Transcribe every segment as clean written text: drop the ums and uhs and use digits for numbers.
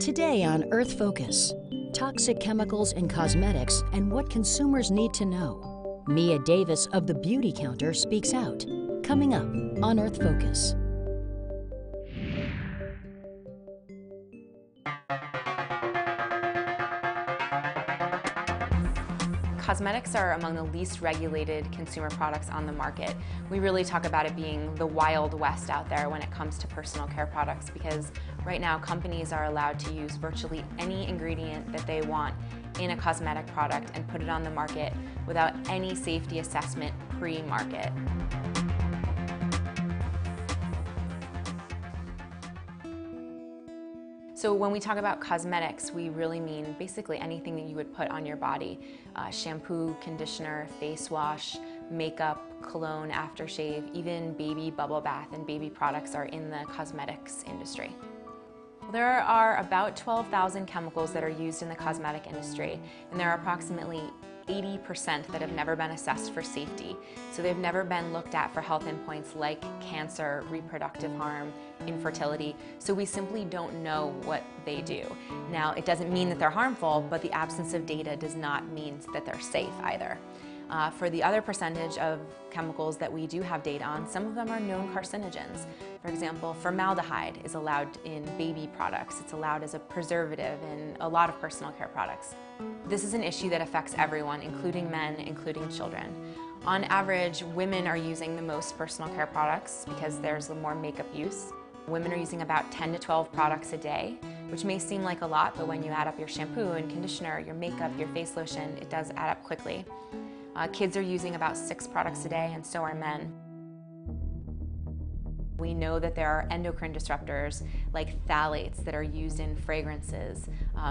Today on Earth Focus, toxic chemicals in cosmetics and what consumers need to know. Mia Davia of BeautyCounter speaks out. Coming up on Earth Focus. Cosmetics are among the least regulated consumer products on the market. We really talk about it being the Wild West out there when it comes to personal care products, because right now companies are allowed to use virtually any ingredient that they want in a cosmetic product and put it on the market without any safety assessment pre-market. So when we talk about cosmetics, we really mean basically anything that you would put on your body. Shampoo, conditioner, face wash, makeup, cologne, aftershave, even baby bubble bath and baby products are in the cosmetics industry. There are about 12,000 chemicals that are used in the cosmetic industry, and there are approximately 80% that have never been assessed for safety. So they've never been looked at for health endpoints like cancer, reproductive harm, infertility. So we simply don't know what they do. Now, it doesn't mean that they're harmful, but the absence of data does not mean that they're safe either. For the other percentage of chemicals that we do have data on, some of them are known carcinogens. For example, formaldehyde is allowed in baby products. It's allowed as a preservative in a lot of personal care products. This is an issue that affects everyone, including men, including children. On average, women are using the most personal care products because there's more makeup use. Women are using about 10 to 12 products a day, which may seem like a lot, but when you add up your shampoo and conditioner, your makeup, your face lotion, it does add up quickly. Kids are using about 6 products a day, and so are men. We know that there are endocrine disruptors like phthalates that are used in fragrances.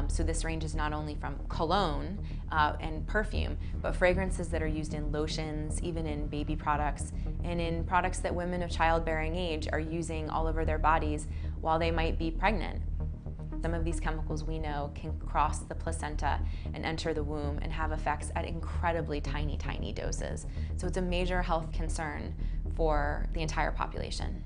So this ranges not only from cologne and perfume, but fragrances that are used in lotions, even in baby products, and in products that women of childbearing age are using all over their bodies while they might be pregnant. Some of these chemicals we know can cross the placenta and enter the womb and have effects at incredibly tiny, tiny doses. So it's a major health concern for the entire population.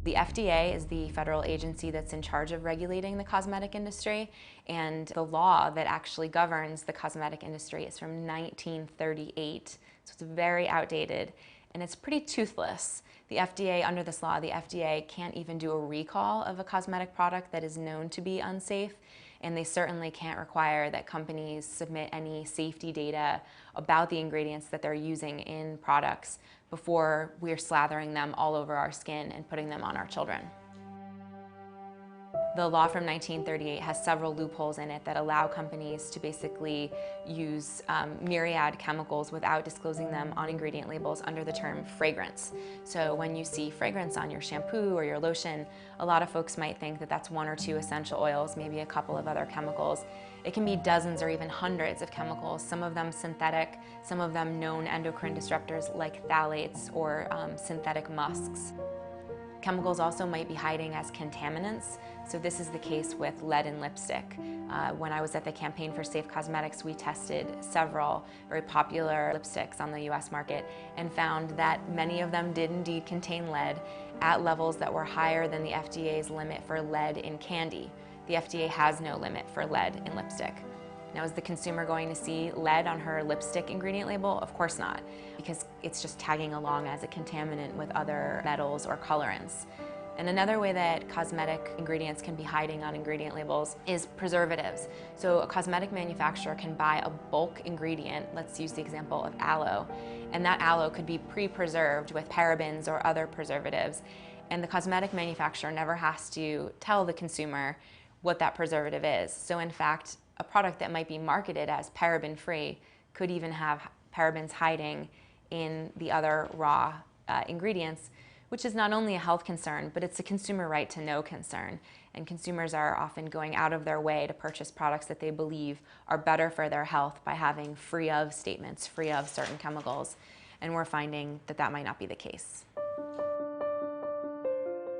The FDA is the federal agency that's in charge of regulating the cosmetic industry, and the law that actually governs the cosmetic industry is from 1938, so it's very outdated, and it's pretty toothless. The FDA, under this law, the FDA can't even do a recall of a cosmetic product that is known to be unsafe, and they certainly can't require that companies submit any safety data about the ingredients that they're using in products before we're slathering them all over our skin and putting them on our children. The law from 1938 has several loopholes in it that allow companies to basically use myriad chemicals without disclosing them on ingredient labels under the term fragrance. So when you see fragrance on your shampoo or your lotion, a lot of folks might think that that's 1 or 2 essential oils, maybe a couple of other chemicals. It can be dozens or even hundreds of chemicals, some of them synthetic, some of them known endocrine disruptors like phthalates or synthetic musks. Chemicals also might be hiding as contaminants. So this is the case with lead in lipstick. When I was at the Campaign for Safe Cosmetics, we tested several very popular lipsticks on the US market and found that many of them did indeed contain lead at levels that were higher than the FDA's limit for lead in candy. The FDA has no limit for lead in lipstick. Now, is the consumer going to see lead on her lipstick ingredient label? Of course not, because it's just tagging along as a contaminant with other metals or colorants. And another way that cosmetic ingredients can be hiding on ingredient labels is preservatives. So a cosmetic manufacturer can buy a bulk ingredient, let's use the example of aloe, and that aloe could be pre-preserved with parabens or other preservatives, and the cosmetic manufacturer never has to tell the consumer what that preservative is. So in fact, a product that might be marketed as paraben-free could even have parabens hiding in the other raw ingredients, which is not only a health concern, but it's a consumer right to know concern. And consumers are often going out of their way to purchase products that they believe are better for their health by having free of statements, free of certain chemicals. And we're finding that that might not be the case.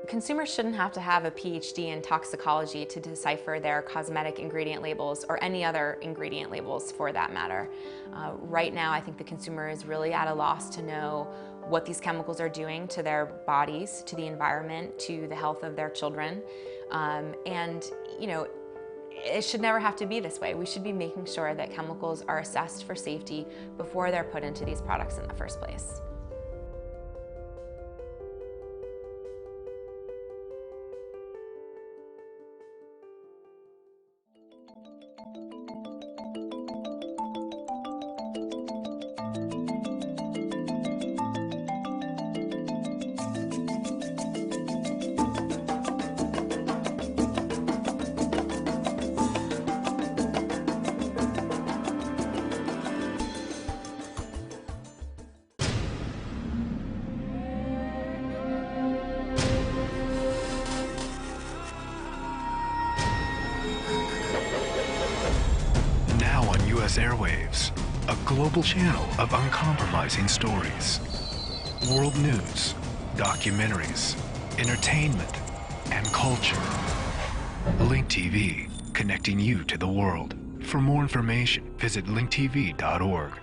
Consumers shouldn't have to have a PhD in toxicology to decipher their cosmetic ingredient labels or any other ingredient labels for that matter. Right now, I think the consumer is really at a loss to know what these chemicals are doing to their bodies, to the environment, to the health of their children. And, you know, it should never have to be this way. We should be making sure that chemicals are assessed for safety before they're put into these products in the first place. Airwaves, a global channel of uncompromising stories, world news, documentaries, entertainment, and culture. LinkTV, connecting you to the world. For more information, visit linktv.org.